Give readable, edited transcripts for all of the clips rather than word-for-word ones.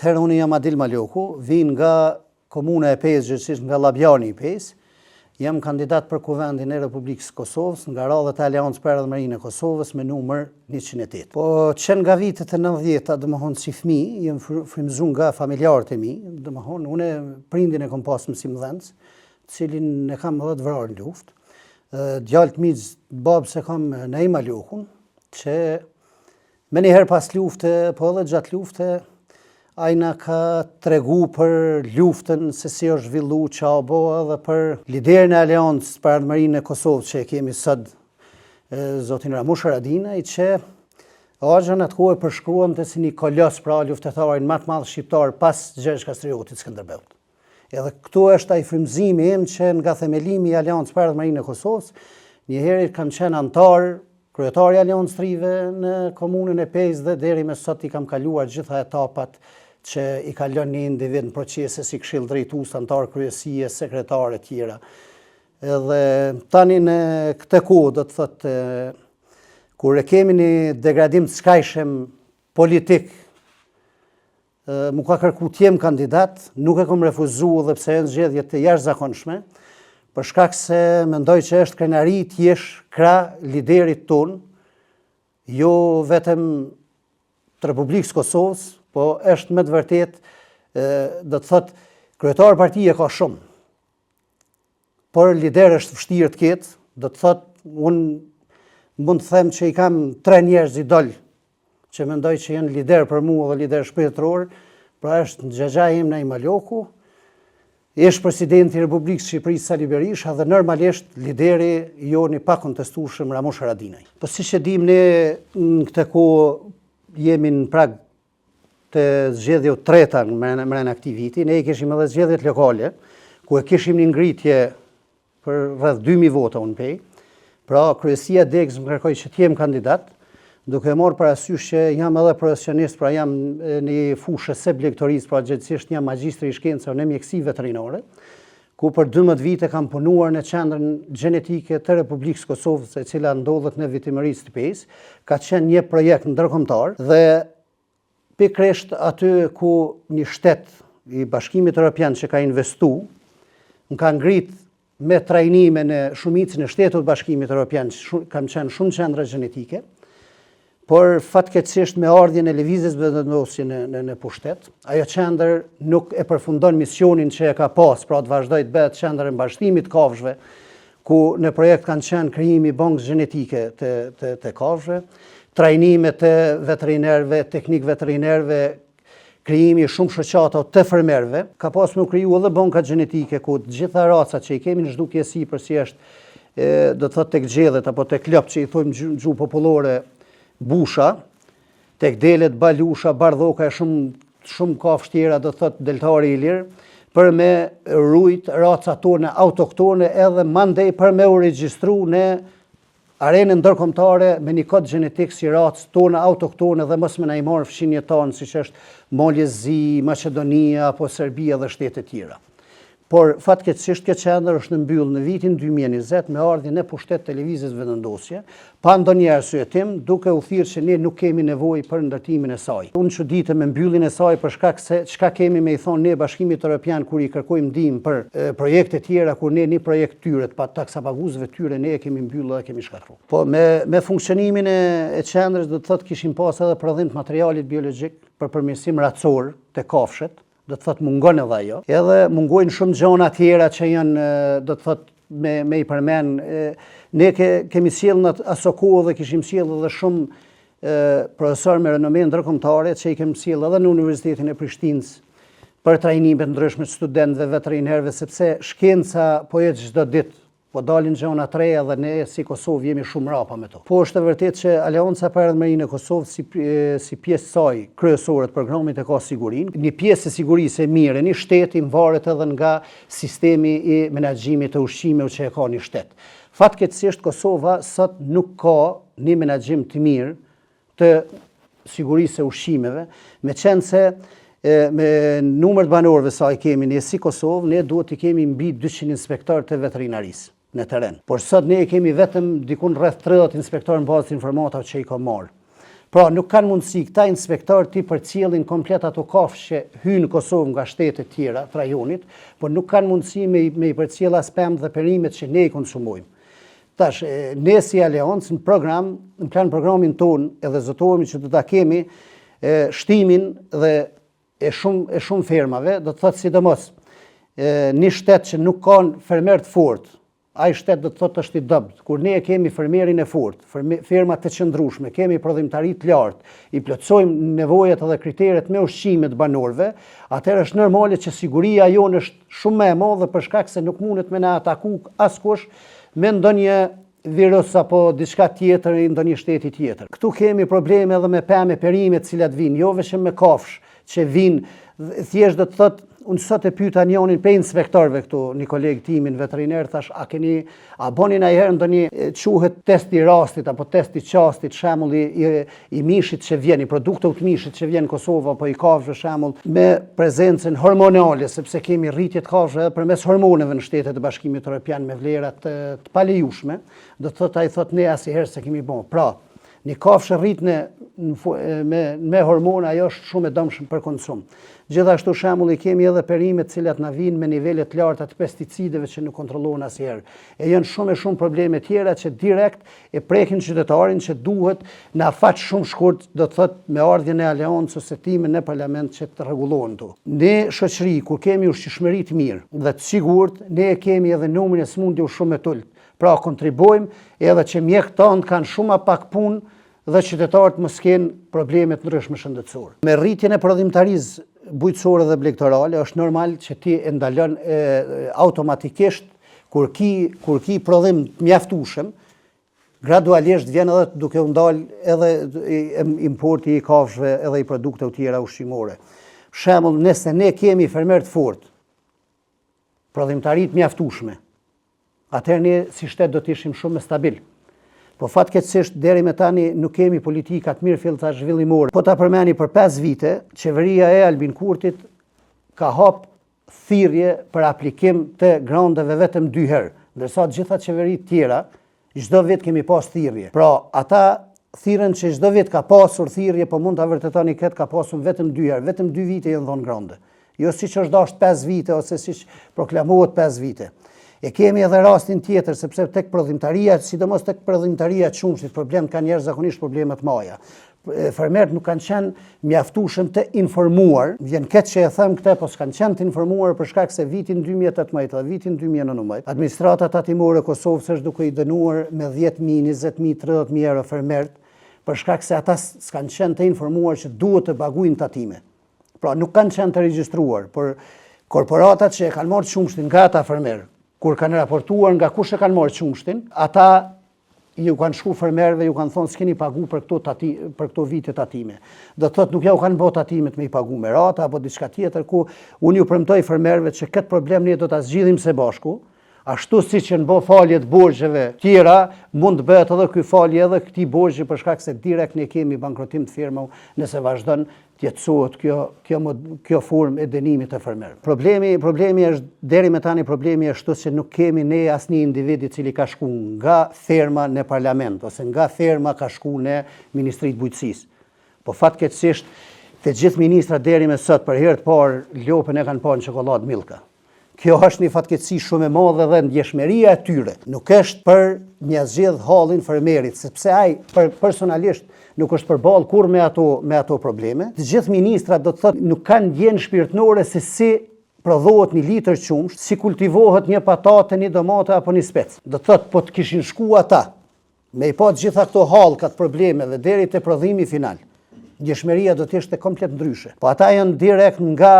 Atëherë unë jam Adil Maloku, vin nga komuna e Pesë, gjithësisht nga Labjani i Pesë. Jam kandidat për kuvendin e Republikës Kosovës nga radhët e Aleancës për Ardhmërinë e Kosovës me numër 108. Po që nga vitet e 90-ta, domethënë si fëmijë, jam frymëzuar nga familjarët e mi, domethënë unë prindin e kam pas mësim dhënës, cilin e kam edhe të vrarë në luftë. Djalët mi babës e kam Naim Malokun, që me njëherë pas lufte, po edhe gjatë lufte, ajna ka tregu për luftën se si është zhvillu qabo edhe për liderin e Aleancës për Ardhmërinë e Kosovës që e kemi sot zotin Ramush Haradinaj, që agjën atë kohë përshkruan të si një kolos pra luftetarin më të madh shqiptar pas Gjergj Kastriotit Skënderbeut. Edhe këtu është ai frymëzimi im që nga themelimi i Aleancës për Ardhmërinë e Kosovës, njëherë kam qenë antar kryetari i Aleancës Trive në komunën e Pesë dhe deri me sot i kam kaluar gjitha etapat që i kalon një individ në procese si këshill drejtues, antar kryesie, sekretare të tjera. Edhe tani në këtë kohë do të thotë kur e kemi një degradim të skajshëm politik, mu ka kërku të jem kandidat, nuk e kam refuzuar dhe pse janë zgjedhje të jashtëzakonshme, për shkak se mendoj që është krenari të jesh krah liderit ton, jo vetëm të Republikës Kosovës, po është me të vërtet, do të thotë, kryetar partije ka shumë, por lider është vështirë të ketë, do të thotë, unë mund të them që i kam 3 njerëz idol, që mendoj që janë lider për mua dhe lider shpirtëror, pra është xhaxhai im Naim Maloku, ish presidenti i Republikës Shqipërisë Sali Berisha dhe normalisht lideri joni pa kontestueshëm Ramush Haradinaj. Po siç e dim ne në këtë kohë jemi në prag të zgjedhjeve të treta në këtij viti, ne kishim edhe zgjedhjet lokale, ku e kishim një ngritje për rreth 2000 vota unë pej. Pra kryesia Degës më kërkoi që të jem kandidat, duke marrë parasysh që jam edhe profesionist, pra jam në një fushë sep lektorisë, pra gjithësisht jam magjistri i shkencave në mjeksi veterinare, ku për 12 vite kam punuar në qendrën gjenetike të Republikës Kosovës, e cila ndodhet në Vitimërisë të Pesë, ka qenë një projekt ndërkombëtar dhe pikërisht aty ku një shtet i Bashkimit Evropian që ka investu, më ka ngrit me trajnime në shumicën e shtetut Bashkimit Evropian, kam qenë shumë qendra gjenetike, por fatkeqësisht me ardhjen e lëvizjes vendosje në pushtet, ajo qendër nuk e përfundon misionin që e ka pas, pra të vazhdoj të bëhet qendër e mbashtimit të kafshëve, ku në projekt kanë qenë krijimi i bankës gjenetike të kafshëve, trajnime të veterinerëve, teknik veterinerëve, krijimi i shumë shoqata të fermerëve, ka pas me u kriju edhe banka gjenetike ku të gjitha racat që i kemi në zhdukje sipër, si është do të thotë tek gjellet apo tek lop që i thojmë gjuhë popullore busha, tek delet balusha, bardhoka e shumë kafshë tjera, do të thotë deltari i lirë, për me rujt racat tona autoktone edhe mandej për me u regjistru në arenën ndërkombëtare me një kod gjenetik si racë tona autoktone dhe mos me na i marrë fshinjet tonë siç është Moldezi, Maqedonia apo Serbia dhe shtete tjera. Por fatkeqësisht kjo qendër është mbyll në vitin 2020 me ardhjen e pushtet të lëvizjes vendosje, pa ndonjë arsyetim, duke u thirrë që ne nuk kemi nevojë për ndërtimin e saj. Unë çuditem me mbylljen e saj për shkak se çka kemi me i thonë ne Bashkimit Evropian kur i kërkojmë ndihmë për projekte tjera, kur ne një projekt tyre pa taksapaguesve tyre ne e kemi mbyllur dhe kemi shkatruar. Po me funksionimin e qendrës do të thotë kishim pas edhe prodhim të materialit biologjik për përmirësim racor të kafshët, do të thotë mungon edhe ajo. Edhe mungojnë shumë gjona tjera që janë, do të thotë me i përmen. Ne kemi sjellë në aso kohë dhe kishim sjellë edhe shumë profesor me renome ndërkombëtare që i kemi sjellë edhe në Universitetin e Prishtinës për trajnime të ndryshme të studentëve, veterinerëve, sepse shkenca po jetë çdo ditë. Po dalin gjona të reja dhe ne si Kosovë jemi shumë rapa me to. Po është e vërtet që Aleanca për Ardhmërinë e Kosovës si pjesë saj kryesore të programit e ka sigurinë. Një pjesë e sigurisë e mirë, një shteti varet edhe nga sistemi i menaxhimit të ushqimeve që e ka një shtet. Fatkeqësisht Kosova sot nuk ka një menaxhim të mirë të sigurisë e ushqimeve, meqense se me numër të banorëve sa i kemi ne si Kosovë, ne duhet të kemi mbi 200 inspektorë të veterinarisë në teren. Por sot ne kemi vetëm dikun rreth 30 inspektorë në bazë të informatave që i ka marrë. Pra nuk kanë mundësi këta inspektor ti përcjellin komplet ato kafshë që hynë në Kosovë nga shtetet tjera të rajonit, por nuk kanë mundësi me i përcjell as pemë dhe perimet që ne i konsumojmë. Tash, ne si Aleancë në plan programin tonë edhe zotohemi që do ta kemi shtimin dhe e shumë fermave, do të thotë sidomos një shtet që nuk kanë fermer të fortë. Ai shtet do të thotë është i dobët. Kur ne kemi fermerin e fortë, ferma të qëndrueshme, kemi prodhimtari të lartë, i plotësojmë nevojat edhe kriteret me ushqime të banorëve, atëherë është normale që siguria jonë është shumë më e madhe për shkak se nuk mundet me na ataku askush me ndonjë virus apo diçka tjetër në ndonjë shteti tjetër. Këtu kemi probleme edhe me pemë perime të cilat vinë, jo vetëm me kafshë që vinë, thjesht do të thotë. Unë sot e pyeta njërin pe inspektorëve këtu, një koleg timin veterinar, thash, a boni ndonjëherë ndonjë quhet testi rastit apo testi qastit, shembulli i mishit që vjen, i produkteve të mishit që vjen në Kosovë apo i kafshëve shembull, me prezencën hormonale, sepse kemi rritje të kafshëve edhe përmes hormoneve në Shtetet e Bashkimit Evropian me vlera të palejueshme, do të thotë ai thotë ne asnjëherë se kemi bën. Pra, një kafshë rritne me hormona ajo është shumë e dëmshme për konsum. Gjithashtu shembulli kemi edhe perimet të cilat na vinë me nivele të larta të pesticideve që nuk kontrollohen asnjëherë. E janë shumë probleme tjera që direkt e prekin qytetarin që duhet në afat shumë shkurt, do të thotë me ardhjen e Aleancës ose timin në parlament që të rregullohen këtu. Ne shoqëri kur kemi ushqishmëri të mirë dhe të sigurt, ne kemi edhe numrin e smundjeve shumë të ulët. Pra kontribuojmë edhe që mjekët tanë kanë shumë pak punë dhe qytetarët mos kenë probleme të ndryshme shëndetësore. Me rritjen e prodhimtarisë bujqësore dhe blegtorale është normal që ti e ndalon automatikisht kur ki prodhim të mjaftueshëm, gradualisht vjen edhe duke u ndalë edhe importi i kafshëve edhe i produkteve tjera ushqimore. Për shembull, nëse ne kemi fermer të fortë, prodhimtari të mjaftueshme, atëherë ne si shtet do të ishim shumë më stabil. Po fatkeqësisht deri me tani nuk kemi politika të mirë fillta zhvillimore. Po ta përmeni për 5 vite, qeveria e Albin Kurtit ka hap thirrje për aplikim të grandeve vetëm 2 herë, ndërsa të gjitha qeveritë tjera çdo vit kemi pas thirrje. Pra, ata thirrën që çdo vit ka pasur thirrje, po mund ta vërtetoni këtë ka pasur vetëm 2 herë, vetëm 2 vite janë dhënë grande. Jo siç është dashur 5 vite ose siç proklamohet 5 vite. E kemi edhe rastin tjetër, sepse tek prodhimtaria, sidomos tek prodhimtaria e qumshit, problemet kanë zakonisht probleme të mëdha. Fermerët nuk kanë qenë mjaftueshëm të informuar, vjen keq që e them këtë, po s'kanë qenë të informuar për shkak se vitin 2018 dhe vitin 2019, administrata tatimore e Kosovës është duke i dënuar me 10.000, 20.000, 30.000 euro fermerët, për shkak se ata s'kanë qenë të informuar që duhet të paguajnë tatime. Pra nuk kanë qenë të regjistruar, por korporatat që e kanë marrë qumshtin nga ata fermerë, kur kanë raportuar nga kush e kanë marrë qumshtin, ata ju kanë shku fermerëve, ju kanë thonë s'keni pagu për këto vite tatime. Do të thotë nuk ja u kanë bërë tatimet me i pagu me rata apo diçka tjetër, ku unë ju premtoj fermerëve që këtë problem ne do ta zgjidhim së bashku, ashtu siç janë bë falje të borxheve tjera, mund të bëhet edhe ky falje edhe këtij borxhi për shkak se direkt ne kemi bankrotim të firmave nëse vazhdon të jetësohet kjo formë e dënimit të fermerëve. Problemi është deri me tani problemi është se nuk kemi ne asnjë individ i cili ka shku nga ferma në parlament ose nga ferma ka shku në Ministrinë e Bujqësisë. Po fatkeqësisht të gjithë ministrat deri me sot për herë të parë lopën e kanë parë në çokoladë Milka. Kjo është një fatkeqësi shumë e madhe dhe ndjeshmëria e tyre. Nuk është për mja zgjedh hallin fermerit, sepse ai personalisht nuk është përballë kur me ato probleme. Të gjithë ministrat do të thotë nuk kanë ndjenjë shpirtërore se si prodhohet një litër qumsht, si kultivohet një patate, një domate apo një spec. Do të thotë po të kishin shku ata me i pa gjitha këto hallkat problemeve deri te prodhimi final. Ndjeshmëria do të ishte komplet ndryshe. Po ata janë direkt nga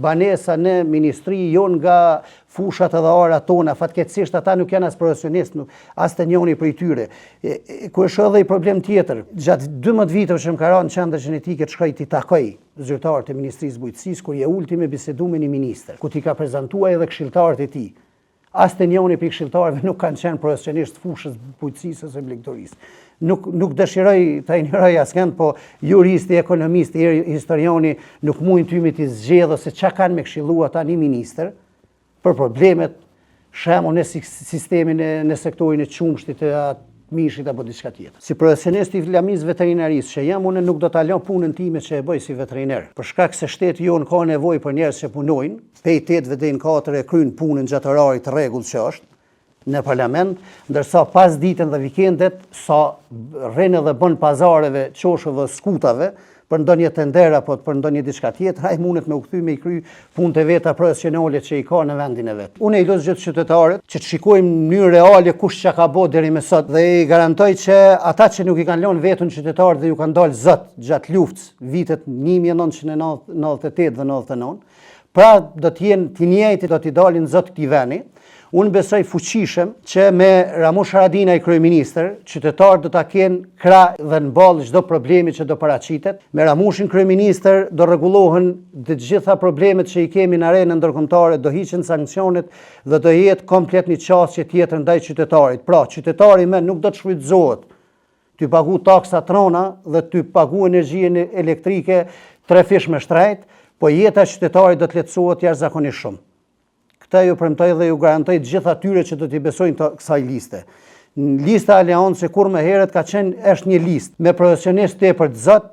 banesa në ministri, jo nga fushat edhe arat tona, fatkeqësisht ata nuk janë as profesionist, as të njëri prej tyre. Ku është edhe i problem tjetër, gjatë 12 viteve që më ka rënë në qendër gjenetike të shkoj t'i takoj zyrtarët e Ministrisë së Bujqësisë, kur je ulti me bisedu me një ministër, ku t'i ka prezantuar edhe këshilltarët e tij. As të njëri prej këshilltarëve nuk kanë qenë profesionistë fushës bujqësisë ose blegtorisë. Nuk dëshiroj të injoroj askënd, po juristi, ekonomisti, historiani nuk mundin tymit i zgjedhë ose çka kanë me këshillu ata një ministër për problemet, shembull në sistemin në sektorin e qumshtit, mishit apo diçka tjetër. Si profesionist i flamis veterinarisë që jam, unë nuk do ta lëm punën time që e bëj si veterinar. Për shkak se shteti jon ka nevojë për njerëz që punojnë, pej 8 deri në 4 e kryen punën gjatë orarit të rregull që është në parlament, ndërsa pas ditën dhe vikendet sa rrin edhe bën pazareve, qoshëve, skutave për ndonjë tender apo për ndonjë diçka tjetër, ai mundet me u kthy me i kry punët e veta profesionale që i ka në vendin e vet. Unë i lutj gjithë qytetarët që të shikojmë në mënyrë reale kush çka ka bë deri më sot dhe i garantoj që ata që nuk i kanë lënë vetën qytetarët dhe ju kanë dalë zot gjatë luftës vitet 1998 dhe 99, pra do të jenë të njëjtë, do t'i dalin zot këtij vendi. Unë besoj fuqishëm që me Ramush Haradinaj kryeministër, qytetarët do ta kenë krah dhe në ballë çdo problemi që do paraqitet. Me Ramushin kryeministër do rregullohen të gjitha problemet që i kemi në arenën ndërkombëtare, do hiqen sanksionet dhe do jetë komplet një qasje tjetër ndaj qytetarit. Pra, qytetari më nuk do të shfrytëzohet ty pagu taksa trona dhe ty pagu energjinë elektrike 3 fish me shtrejt, po jeta e qytetarit do të lehtësohet jashtëzakonisht shumë. Këta ju premtoj dhe ju garantoj të gjithë atyre që do t'i besojnë kësaj liste. Lista Aleancë kur më herët ka qenë është një listë me profesionistë tepër të zot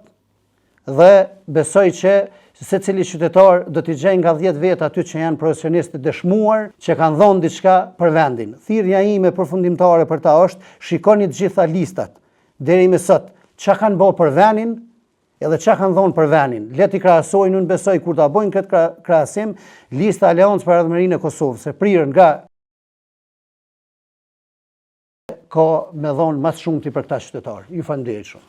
dhe besoj që secili qytetar do t'i gjejë nga 10 veta aty që janë profesionistë të dëshmuar që kanë dhënë diçka për vendin. Thirrja ime përfundimtare për ta është shikoni të gjitha listat deri më sot, çka kanë bërë për vendin edhe çka kanë dhënë për vendin. Le t'i krahasojnë, unë besoj kur ta bëjnë këtë krahasim, lista Aleancë për Ardhmërinë e Kosovës e prirë nga ka me dhënë më shumë ti për këta qytetarë. Ju falenderoj shumë.